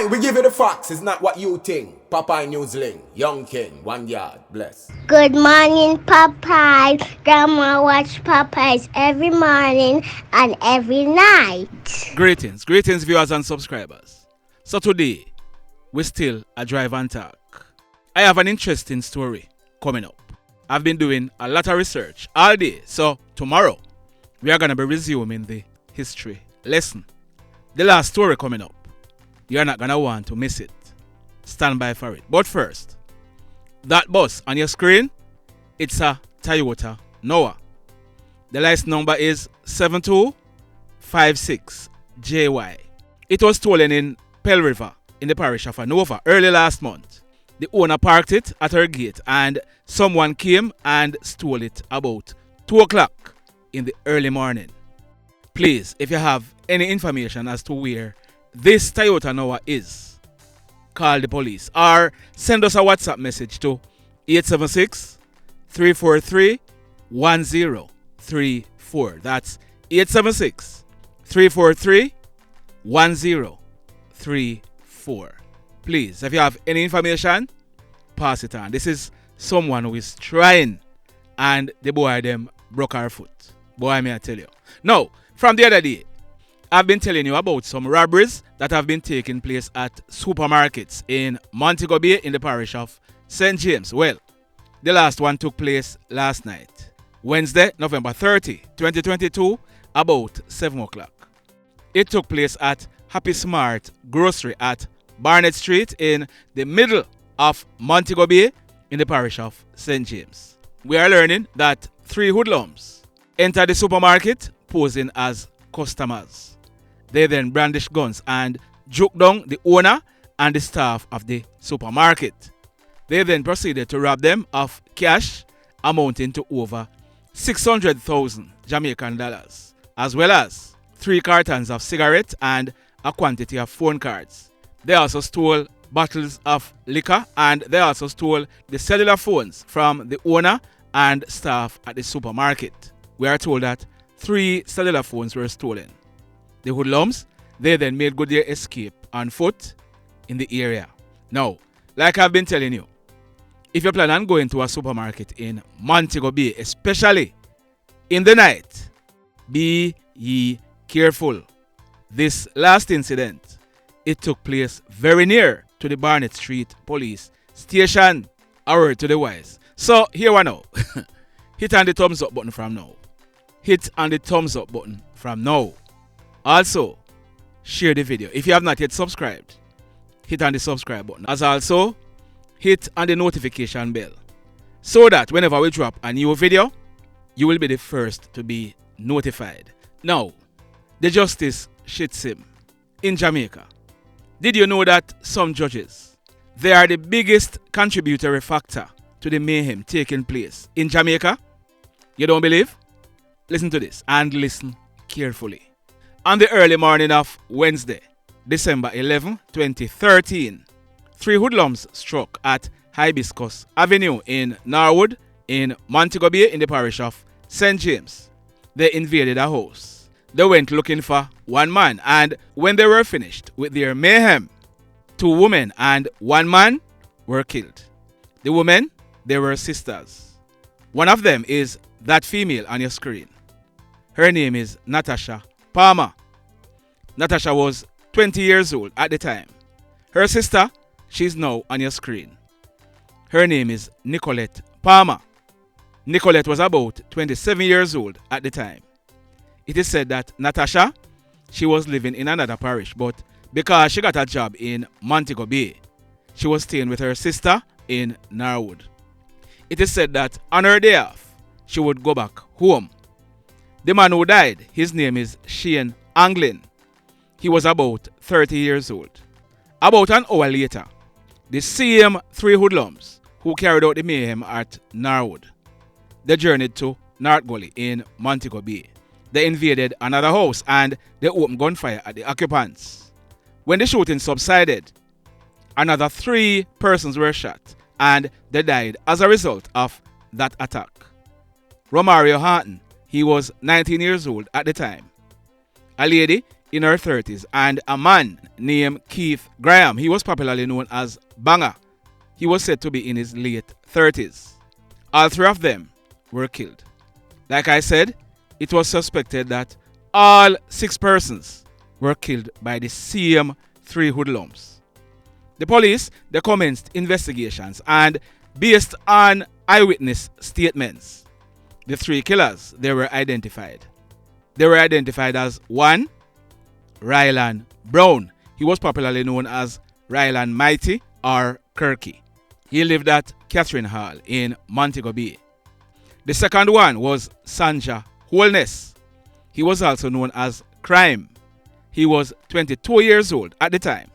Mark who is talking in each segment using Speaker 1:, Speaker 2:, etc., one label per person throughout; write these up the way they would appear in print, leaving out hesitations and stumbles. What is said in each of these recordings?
Speaker 1: Aye, we give you the facts. It's not what you think. Popeye Newsling, Young King, 1 yard, bless.
Speaker 2: Good morning, Popeye. Grandma watch Popeyes every morning and every night.
Speaker 3: Greetings viewers and subscribers. So today, we still a drive and talk. I have an interesting story coming up. I've been doing a lot of research all day, so tomorrow we are going to be resuming the history lesson. The last story coming up, you're not going to want to miss it. Stand by for it. But first, that bus on your screen, it's a Toyota Noah. The license number is 7256JY. It was stolen in Pell River in the parish of Anova early last month. The owner parked it at her gate and someone came and stole it about 2 o'clock in the early morning. Please, if you have any information as to where this Toyota Noah is, call the police or send us a WhatsApp message to 876-343-1034. That's 876-343-1034. Please, if you have any information, pass it on. This is someone who is trying and the boy them broke her foot. Boy, may I tell you. Now, from the other day, I've been telling you about some robberies that have been taking place at supermarkets in Montego Bay in the parish of St. James. Well, the last one took place last night, Wednesday, November 30, 2022, about 7 o'clock. It took place at Happy Smart Grocery at Barnett Street in the middle of Montego Bay in the parish of St. James. We are learning that 3 hoodlums entered the supermarket posing as customers. They then brandished guns and juke down the owner and the staff of the supermarket. They then proceeded to rob them of cash amounting to over 600,000 Jamaican dollars, as well as 3 cartons of cigarettes and a quantity of phone cards. They also stole bottles of liquor and they also stole the cellular phones from the owner and staff at the supermarket. We are told that 3 cellular phones were stolen. The hoodlums, they then made good their escape on foot in the area. Now, like I've been telling you, if you plan on going to a supermarket in Montego Bay, especially in the night, be ye careful. This last incident, it took place very near to the Barnett Street Police Station. A word to the wise. So, here we now. Hit on the thumbs up button from now. Hit on the thumbs up button from now. Also, share the video. If you have not yet subscribed, hit on the subscribe button. As also, hit on the notification bell so that whenever we drop a new video, you will be the first to be notified. Now, the justice shits him in Jamaica. Did you know that some judges, they are the biggest contributory factor to the mayhem taking place in Jamaica? You don't believe? Listen to this and listen carefully. On the early morning of Wednesday, December 11, 2013, 3 hoodlums struck at Hibiscus Avenue in Norwood in Montego Bay in the parish of St. James. They invaded a house. They went looking for 1 man, and when they were finished with their mayhem, 2 women and 1 man were killed. The women, they were sisters. One of them is that female on your screen. Her name is Natasha Palmer. Natasha was 20 years old at the time. Her sister, she's now on your screen. Her name is Nicolette Palmer. Nicolette was about 27 years old at the time. It is said that Natasha, she was living in another parish, but because she got a job in Montego Bay, she was staying with her sister in Norwood. It is said that on her day off, she would go back home. The man who died, his name is Shane Anglin. He was about 30 years old. About an hour later, the same 3 hoodlums who carried out the mayhem at Norwood, they journeyed to North Gully in Montego Bay. They invaded another house and they opened gunfire at the occupants. When the shooting subsided, another 3 persons were shot and they died as a result of that attack. Romario Harton, he was 19 years old at the time. A lady in her 30s, and a man named Keith Graham. He was popularly known as Banger. He was said to be in his late 30s. All three of them were killed. Like I said, it was suspected that all 6 persons were killed by the same 3 hoodlums. The police, they commenced investigations, and based on eyewitness statements, the 3 killers, they were identified. They were identified as 1, Ryland Brown. He was popularly known as Ryland Mighty or Kirky. He lived at Catherine Hall in Montego Bay. The second one was Sanja Holness. He was also known as Crime. He was 22 years old at the time.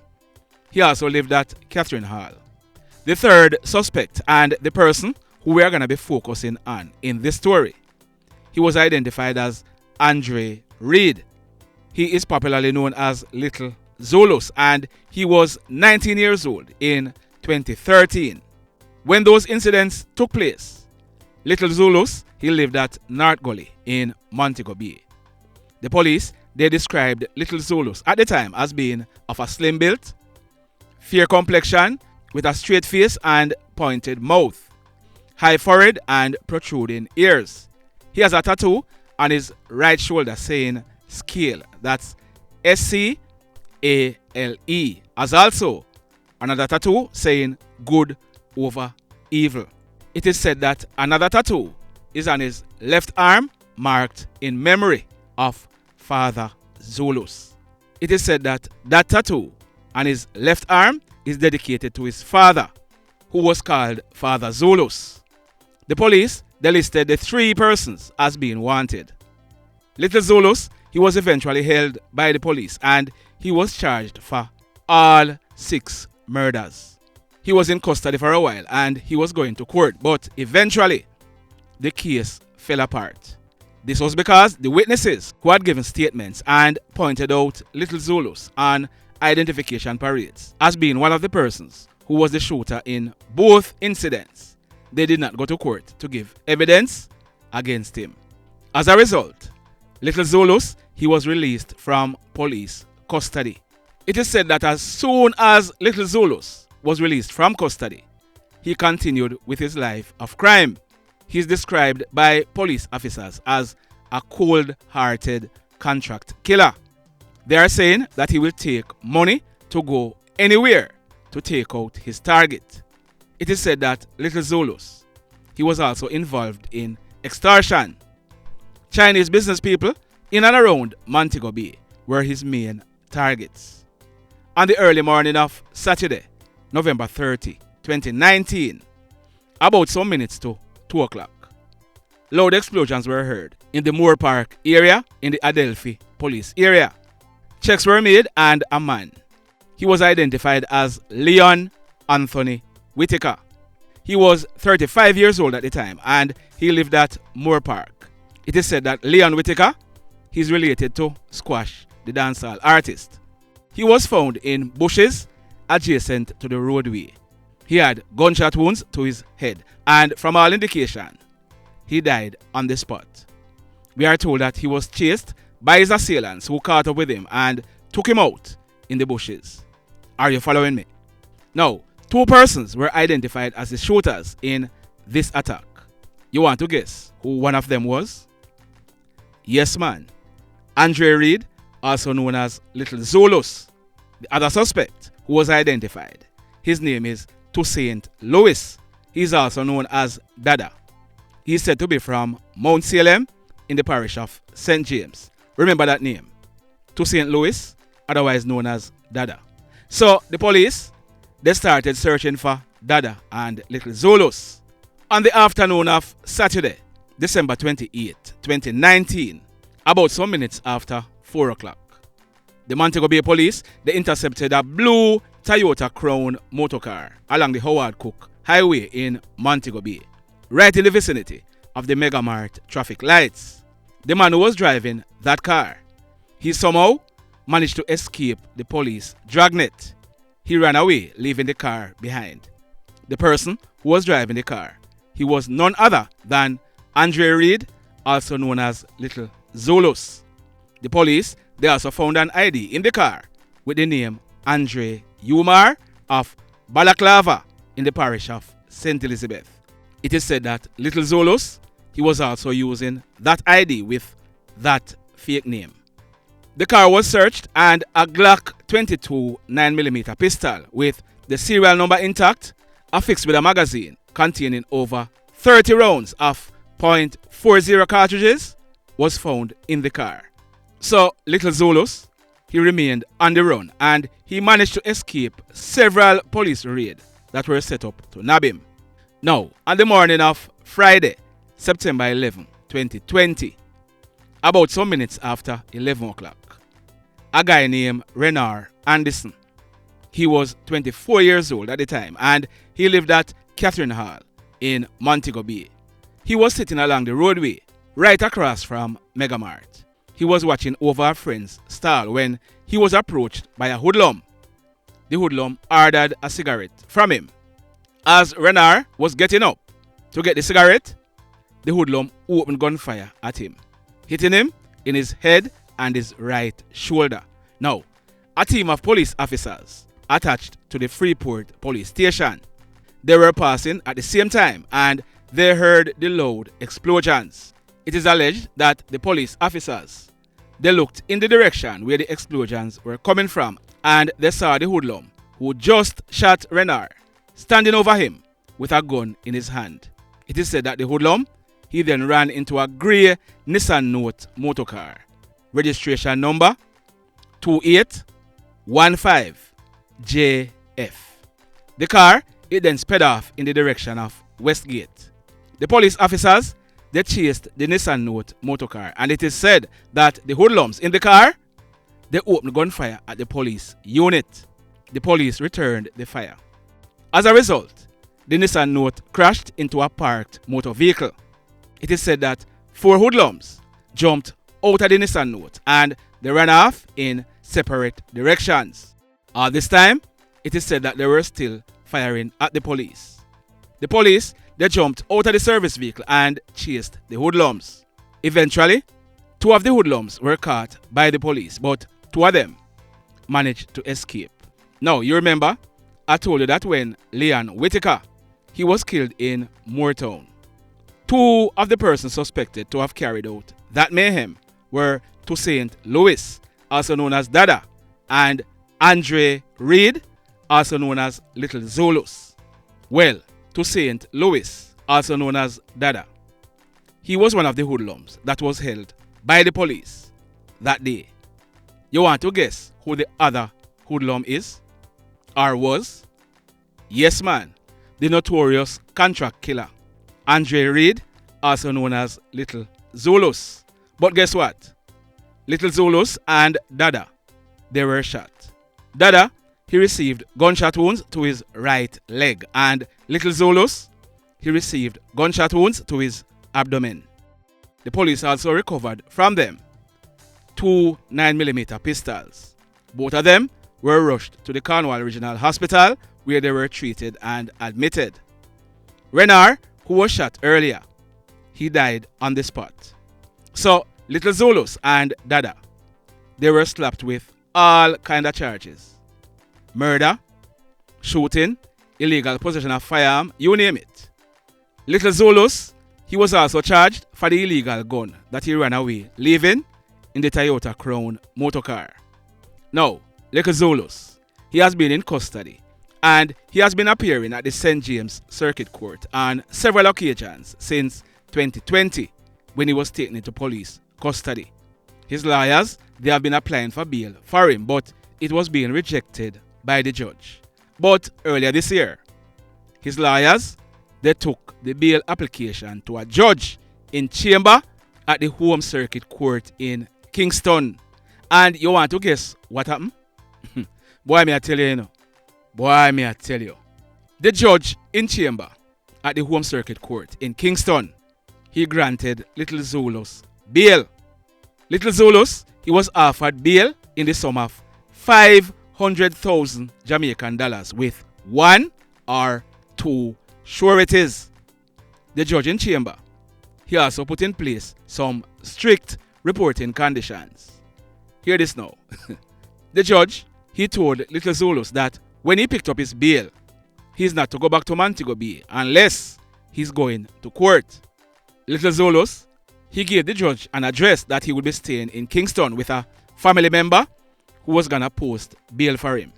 Speaker 3: He also lived at Catherine Hall. The third suspect, and the person who we are going to be focusing on in this story, he was identified as Andre Reid. He is popularly known as Little ZULUS, and he was 19 years old in 2013. When those incidents took place, Little ZULUS, he lived at North Gully in Montego Bay. The police, they described Little ZULUS at the time as being of a slim build, fair complexion, with a straight face and pointed mouth, high forehead and protruding ears. He has a tattoo on his right shoulder saying scale, that's SCALE, as also another tattoo saying good over evil. It is said that another tattoo is on his left arm marked in memory of Father ZULUS. It is said that that tattoo on his left arm is dedicated to his father, who was called Father ZULUS. The police, they listed the 3 persons as being wanted. Little ZULUS, he was eventually held by the police and he was charged for all 6 murders. He was in custody for a while and he was going to court, but eventually the case fell apart. This was because the witnesses who had given statements and pointed out Little ZULUS on identification parades as being one of the persons who was the shooter in both incidents, they did not go to court to give evidence against him. As a result, Little ZULUS, he was released from police custody. It is said that as soon as Little ZULUS was released from custody, he continued with his life of crime. He is described by police officers as a cold-hearted contract killer. They are saying that he will take money to go anywhere to take out his target. It is said that Little ZULUS, he was also involved in extortion. Chinese business people in and around Montego Bay were his main targets. On the early morning of Saturday, November 30, 2019, about some minutes to 2 o'clock, loud explosions were heard in the Moore Park area in the Adelphi police area. Checks were made and a man, he was identified as Leon Anthony Whitaker. He was 35 years old at the time and he lived at Moore Park. It is said that Leon Whitaker, he's related to Squash, the dancehall artist. He was found in bushes adjacent to the roadway. He had gunshot wounds to his head and from all indication, he died on the spot. We are told that he was chased by his assailants who caught up with him and took him out in the bushes. Are you following me? Now, 2 persons were identified as the shooters in this attack. You want to guess who one of them was? Yes, man. Andre Reid, also known as Little ZULUS. The other suspect who was identified, his name is Toussaint Lewis. He is also known as Dada. He is said to be from Mount Salem in the parish of St. James. Remember that name, Toussaint Lewis, otherwise known as Dada. So the police, they started searching for Dada and Little ZULUS. On the afternoon of Saturday, December 28, 2019, about some minutes after 4 o'clock, the Montego Bay police, they intercepted a blue Toyota Crown motorcar along the Howard Cook Highway in Montego Bay, right in the vicinity of the Mega Mart traffic lights. The man who was driving that car, he somehow managed to escape the police dragnet. He ran away, leaving the car behind. The person who was driving the car, he was none other than Andre Reid, also known as Little ZULUS. The police, they also found an ID in the car with the name Andre Umar of Balaclava in the parish of St. Elizabeth. It is said that Little Zulus, he was also using that ID with that fake name. The car was searched and a Glock 22 9mm pistol with the serial number intact, affixed with a magazine containing over 30 rounds of .40 cartridges was found in the car. So Little Zulus, he remained on the run and he managed to escape several police raids that were set up to nab him. Now, on the morning of Friday, September 11, 2020, about some minutes after 11 o'clock, a guy named Renard Anderson, he was 24 years old at the time and he lived at Catherine Hall in Montego Bay. He was sitting along the roadway right across from Megamart. He was watching over a friend's stall when he was approached by a hoodlum. The hoodlum ordered a cigarette from him. As Renard was getting up to get the cigarette, the hoodlum opened gunfire at him, hitting him in his head and his right shoulder. Now, a team of police officers attached to the Freeport police station, they were passing at the same time and they heard the loud explosions. It is alleged that the police officers, they looked in the direction where the explosions were coming from and they saw the hoodlum who just shot Renard standing over him with a gun in his hand. It is said that the hoodlum, he then ran into a grey Nissan Note motorcar, registration number 2815JF. The car, it then sped off in the direction of Westgate. The police officers, they chased the Nissan Note motorcar and it is said that the hoodlums in the car, they opened gunfire at the police unit. The police returned the fire. As a result, the Nissan Note crashed into a parked motor vehicle. It is said that 4 hoodlums jumped out of the Nissan Note and they ran off in separate directions. All this time, it is said that they were still firing at the police. The police, they jumped out of the service vehicle and chased the hoodlums. Eventually, 2 of the hoodlums were caught by the police, but 2 of them managed to escape. Now, you remember, I told you that when Leon Whitaker, he was killed in Moortown, 2 of the persons suspected to have carried out that mayhem were Toussaint Lewis, also known as Dada, and Andre Reid, also known as Little Zulus. Well, Toussaint Lewis, also known as Dada, he was one of the hoodlums that was held by the police that day. You want to guess who the other hoodlum is? Or was? Yes, man, the notorious contract killer, Andre Reid, also known as Little Zulus. But guess what? Little Zulus and Dada, they were shot. Dada, he received gunshot wounds to his right leg, and Little Zulus, he received gunshot wounds to his abdomen. The police also recovered from them 2 9mm pistols. Both of them were rushed to the Cornwall Regional Hospital where they were treated and admitted. Renard, who was shot earlier, he died on the spot. So, Little Zulus and Dada, they were slapped with all kind of charges. Murder, shooting, illegal possession of firearm, you name it. Little Zulus, he was also charged for the illegal gun that he ran away, leaving in the Toyota Crown motorcar. Now, Little Zulus, he has been in custody and he has been appearing at the St. James Circuit Court on several occasions since 2020 when he was taken into police custody. His lawyers, they have been applying for bail for him, but it was being rejected by the judge. But earlier this year, his lawyers, they took the bail application to a judge in chamber at the Home Circuit Court in Kingston. And you want to guess what happened? Boy, may I tell you, you know. Boy, may I tell you. The judge in chamber at the Home Circuit Court in Kingston, he granted Little Zulus bail. Little Zulus, he was offered bail in the sum of 500,000 Jamaican dollars with 1 or 2 sureties. The judge in chamber, he also put in place some strict reporting conditions. Hear this now. The judge, he told Little Zulus that when he picked up his bail, he's not to go back to Montego Bay unless he's going to court. Little Zulus, he gave the judge an address that he would be staying in Kingston with a family member who was gonna post bail for him.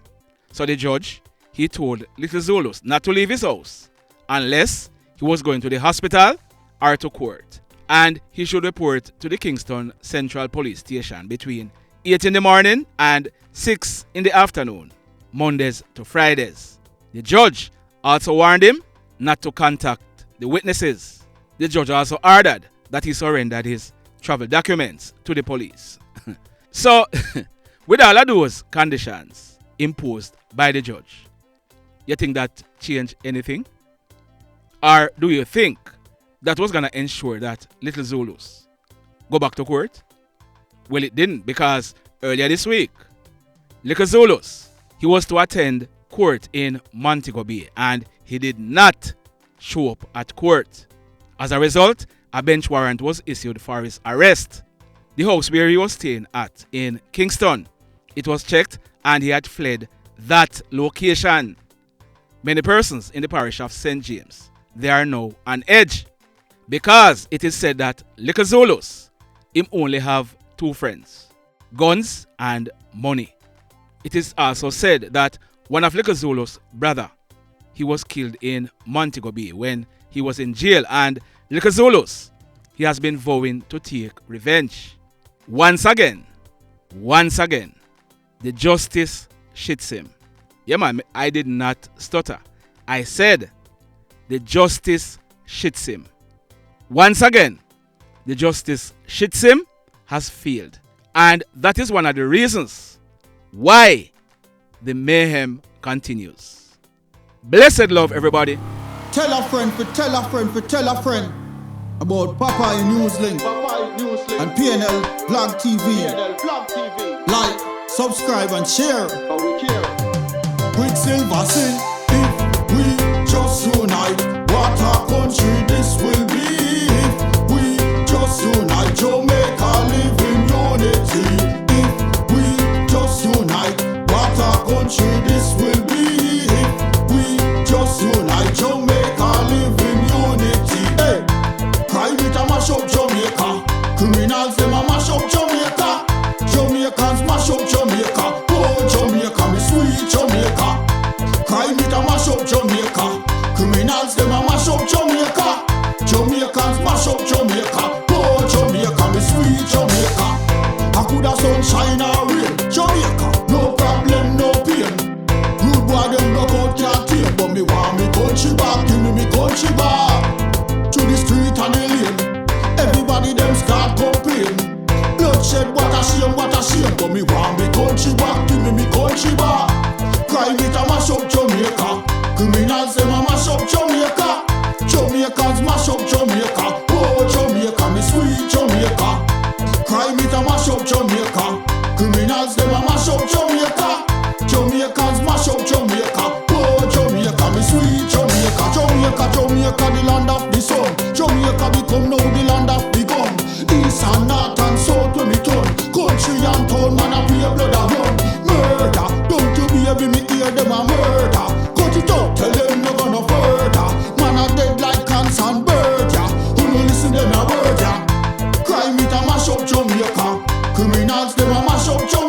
Speaker 3: So the judge, he told Little Zulus not to leave his house unless he was going to the hospital or to court. And he should report to the Kingston Central Police Station between 8 in the morning and 6 in the afternoon, Mondays to Fridays. The judge also warned him not to contact the witnesses. The judge also ordered that he surrendered his travel documents to the police. So, with all of those conditions imposed by the judge, you think that changed anything? Or do you think that was going to ensure that Little Zulus go back to court? Well, it didn't, because earlier this week, Little Zulus, he was to attend court in Montego Bay and he did not show up at court. As a result, a bench warrant was issued for his arrest. The house where he was staying at in Kingston, it was checked and he had fled that location. Many persons in the parish of St. James, they are now on edge because it is said that Little Zulus, him only have two friends, guns and money. It is also said that one of Little Zulus' brother, he was killed in Montego Bay when he was in jail, and Little Zulus, he has been vowing to take revenge. Once again, the justice shits him. Yeah man, I did not stutter. I said the justice shits him. Once again, the justice shits him has failed. And that is one of the reasons why the mayhem continues. Blessed love, everybody.
Speaker 4: Tell a friend for tell a friend for tell a friend about Popeye Newslink and KlL3R TV. Like, subscribe and share. Quicksilver sing, if we just unite, what a country this will be. If we just unite, Jamaica live in unity. If we just unite, what a country this will be. If we just unite, Jamaica live in unity. Hey, crime it a mash up Jamaica. Criminals them a mash up Jamaica. Jamaicans mash up Jamaica. Oh Jamaica, me sweet Jamaica. Crime it a mash up Jamaica. Criminals them a mash up Jamaica. Jamaicans mash up Jamaica. Oh Jamaica, me sweet Jamaica. I coulda sunshine or rain. Jamaica, no problem, no pain. Rude boy them knock out can't tame, but me want me country back. Give me country back. To the street and the lane, everybody them start complain. Bloodshed, what a shame, but me want me country back. Give me country back. Crime it a mash up Jamaica. Criminals them a mash up Jamaica. Jamaicans mash up Jamaica. Oh Jamaica, me sweet Jamaica. Crime it a mash up Jamaica. Criminals them a mash up Jamaica. Jamaicans mash up Jamaica. Oh Jamaica, me sweet Jamaica. Jamaica, the land of the sun. Jamaica become now the land of the gun. East and north and south when me turn. Country and town, man a pay blood a run. Murder, don't you baby me hear them a murder. Cut it out, tell them no gonna further. Man a dead like cans and bird, yeah. Who no listen them a word, yeah. Crime it a mash up Jamaica. Criminals them a mash up Jamaica.